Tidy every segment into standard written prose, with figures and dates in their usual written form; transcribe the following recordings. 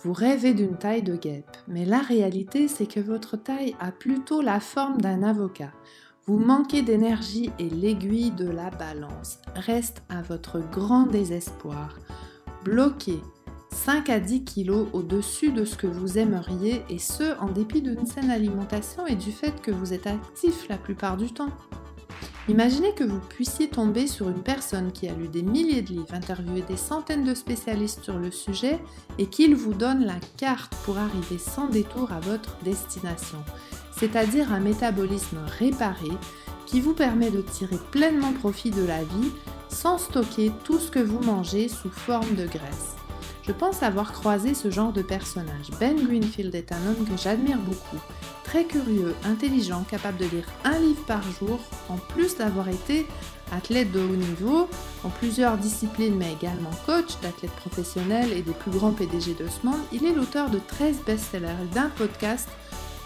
Vous rêvez d'une taille de guêpe, mais la réalité c'est que votre taille a plutôt la forme d'un avocat. Vous manquez d'énergie et l'aiguille de la balance reste à votre grand désespoir. Bloqué 5 à 10 kilos au-dessus de ce que vous aimeriez et ce en dépit d'une saine alimentation et du fait que vous êtes actif la plupart du temps. Imaginez que vous puissiez tomber sur une personne qui a lu des milliers de livres, interviewé des centaines de spécialistes sur le sujet et qu'il vous donne la carte pour arriver sans détour à votre destination, c'est-à-dire un métabolisme réparé qui vous permet de tirer pleinement profit de la vie sans stocker tout ce que vous mangez sous forme de graisse. Je pense avoir croisé ce genre de personnage. Ben Greenfield est un homme que j'admire beaucoup. Très curieux, intelligent, capable de lire un livre par jour, en plus d'avoir été athlète de haut niveau en plusieurs disciplines, mais également coach d'athlètes professionnels et des plus grands PDG de ce monde. Il est l'auteur de 13 best-sellers, d'un podcast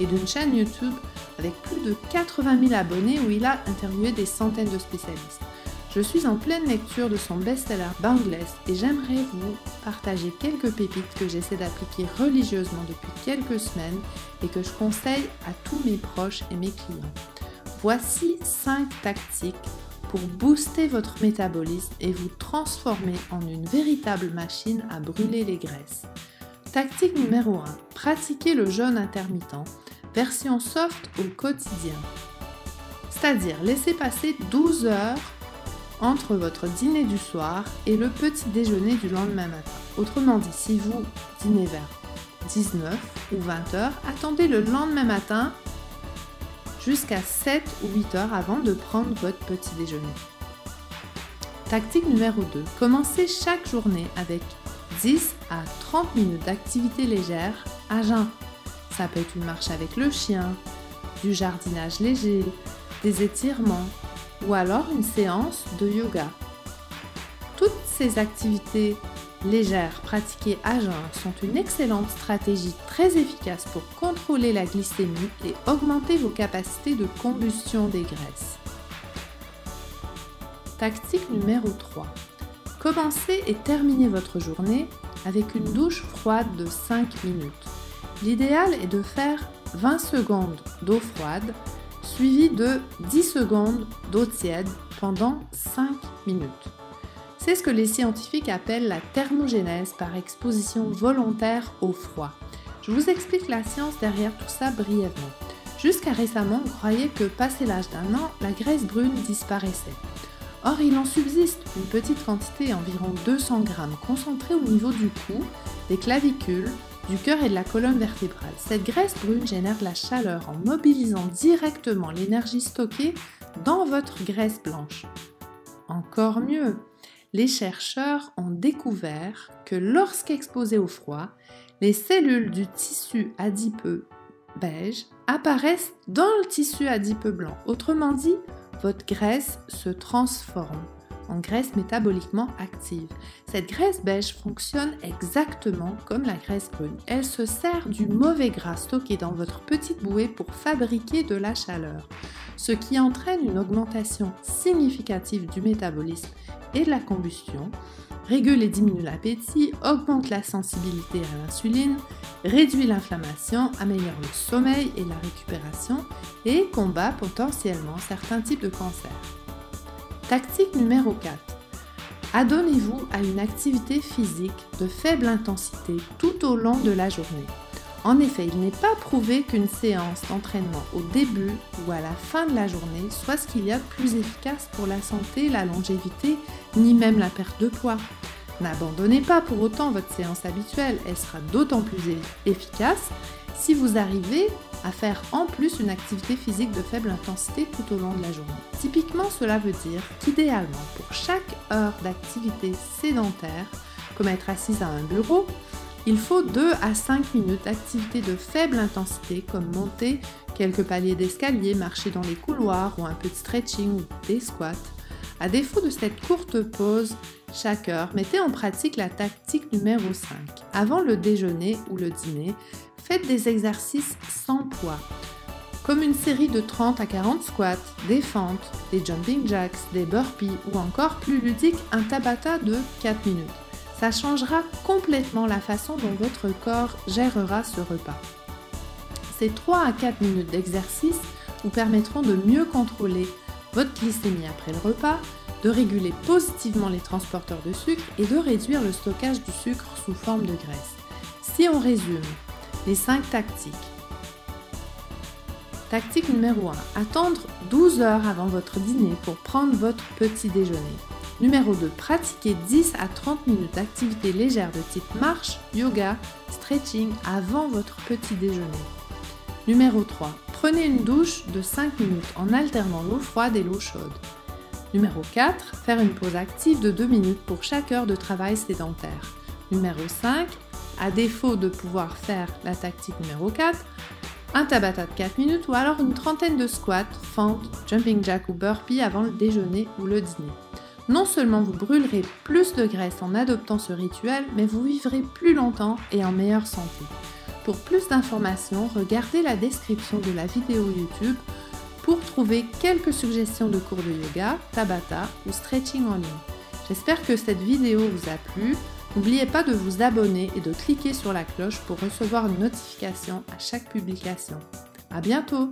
et d'une chaîne YouTube avec plus de 80 000 abonnés où il a interviewé des centaines de spécialistes. Je suis en pleine lecture de son best-seller Boundless et j'aimerais vous partager quelques pépites que j'essaie d'appliquer religieusement depuis quelques semaines et que je conseille à tous mes proches et mes clients. Voici 5 tactiques pour booster votre métabolisme et vous transformer en une véritable machine à brûler les graisses. Tactique numéro 1. Pratiquez le jeûne intermittent, version soft au quotidien. C'est-à-dire laissez passer 12 heures entre votre dîner du soir et le petit déjeuner du lendemain matin. Autrement dit, si vous dînez vers 19 ou 20 heures, attendez le lendemain matin jusqu'à 7 ou 8 heures avant de prendre votre petit déjeuner. Tactique numéro 2. Commencez chaque journée avec 10 à 30 minutes d'activité légère à jeun. Ça peut être une marche avec le chien, du jardinage léger, des étirements, ou alors une séance de yoga. Toutes ces activités légères pratiquées à jeun sont une excellente stratégie très efficace pour contrôler la glycémie et augmenter vos capacités de combustion des graisses. Tactique numéro 3. Commencez et terminez votre journée avec une douche froide de 5 minutes. L'idéal est de faire 20 secondes d'eau froide suivi de 10 secondes d'eau tiède pendant 5 minutes. C'est ce que les scientifiques appellent la thermogénèse par exposition volontaire au froid. Je vous explique la science derrière tout ça brièvement. Jusqu'à récemment, on croyait que passé l'âge d'1 an, la graisse brune disparaissait. Or, il en subsiste une petite quantité, environ 200 grammes, concentrée au niveau du cou, des clavicules, du cœur et de la colonne vertébrale. Cette graisse brune génère de la chaleur en mobilisant directement l'énergie stockée dans votre graisse blanche. Encore mieux, les chercheurs ont découvert que lorsqu'exposées au froid, les cellules du tissu adipeux beige apparaissent dans le tissu adipeux blanc. Autrement dit, votre graisse se transforme en graisse métaboliquement active. Cette graisse beige fonctionne exactement comme la graisse brune. Elle se sert du mauvais gras stocké dans votre petite bouée pour fabriquer de la chaleur, ce qui entraîne une augmentation significative du métabolisme et de la combustion, régule et diminue l'appétit, augmente la sensibilité à l'insuline, réduit l'inflammation, améliore le sommeil et la récupération et combat potentiellement certains types de cancers. Tactique numéro 4. Adonnez-vous à une activité physique de faible intensité tout au long de la journée. En effet, il n'est pas prouvé qu'une séance d'entraînement au début ou à la fin de la journée soit ce qu'il y a de plus efficace pour la santé, la longévité, ni même la perte de poids. N'abandonnez pas pour autant votre séance habituelle, elle sera d'autant plus efficace si vous arrivez à faire en plus une activité physique de faible intensité tout au long de la journée. Typiquement, cela veut dire qu'idéalement, pour chaque heure d'activité sédentaire, comme être assise à un bureau, il faut 2 à 5 minutes d'activité de faible intensité comme monter quelques paliers d'escalier, marcher dans les couloirs ou un peu de stretching ou des squats. À défaut de cette courte pause chaque heure, mettez en pratique la tactique numéro 5. Avant le déjeuner ou le dîner, faites des exercices sans poids, comme une série de 30 à 40 squats, des fentes, des jumping jacks, des burpees ou encore plus ludique, un tabata de 4 minutes. Ça changera complètement la façon dont votre corps gérera ce repas. Ces 3 à 4 minutes d'exercice vous permettront de mieux contrôler votre glycémie après le repas, de réguler positivement les transporteurs de sucre et de réduire le stockage du sucre sous forme de graisse. Si on résume les 5 tactiques. Tactique numéro 1. Attendre 12 heures avant votre dîner pour prendre votre petit déjeuner. Numéro 2. Pratiquer 10 à 30 minutes d'activité légère de type marche, yoga, stretching avant votre petit déjeuner. Numéro 3. Prenez une douche de 5 minutes en alternant l'eau froide et l'eau chaude. Numéro 4. Faire une pause active de 2 minutes pour chaque heure de travail sédentaire. Numéro 5. À défaut de pouvoir faire la tactique numéro 4, un Tabata de 4 minutes ou alors une trentaine de squats, fentes, jumping jack ou burpee avant le déjeuner ou le dîner. Non seulement vous brûlerez plus de graisse en adoptant ce rituel, mais vous vivrez plus longtemps et en meilleure santé. Pour plus d'informations, regardez la description de la vidéo YouTube pour trouver quelques suggestions de cours de yoga, Tabata ou stretching en ligne. J'espère que cette vidéo vous a plu. N'oubliez pas de vous abonner et de cliquer sur la cloche pour recevoir une notification à chaque publication. À bientôt!